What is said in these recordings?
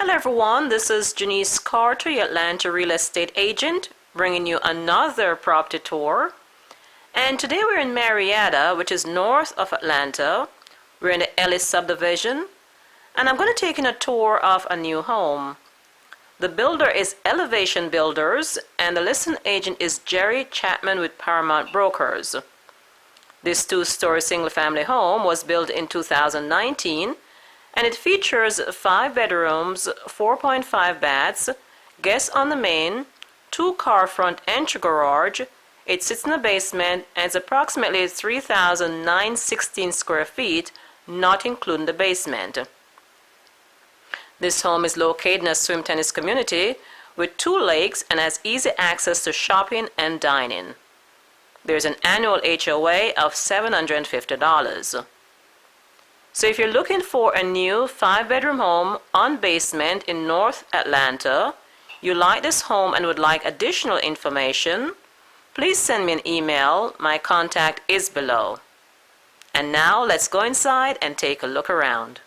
Hello everyone, this is Janice Carter, your Atlanta real estate agent, bringing you another property tour. And today we're in Marietta, which is north of Atlanta. We're in the Ellis subdivision, and I'm going to take in a tour of a new home. The builder is Elevation Builders, and the listing agent is Jerry Chapman with Paramount Brokers. This two-story single-family home was built in 2019, and it features 5 bedrooms, 4.5 baths, guests on the main, 2-car front entry garage. It sits in the basement and is approximately 3,916 square feet, not including the basement. This home is located in a swim tennis community with 2 lakes and has easy access to shopping and dining. There's an annual HOA of $750. So if you're looking for a new 5-bedroom home on basement in North Atlanta, you like this home and would like additional information, please send me an email. My contact is below. And now let's go inside and take a look around.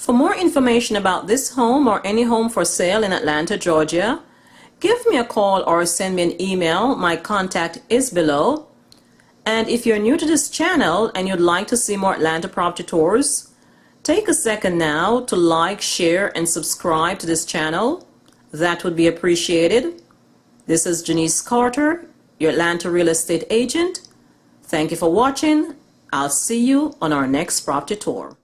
For more information about this home or any home for sale in Atlanta, Georgia, give me a call or send me an email. My contact is below. And if you're new to this channel and you'd like to see more Atlanta property tours, take a second now to like, share, and subscribe to this channel. That would be appreciated. This is Janice Carter, your Atlanta real estate agent. Thank you for watching. I'll see you on our next property tour.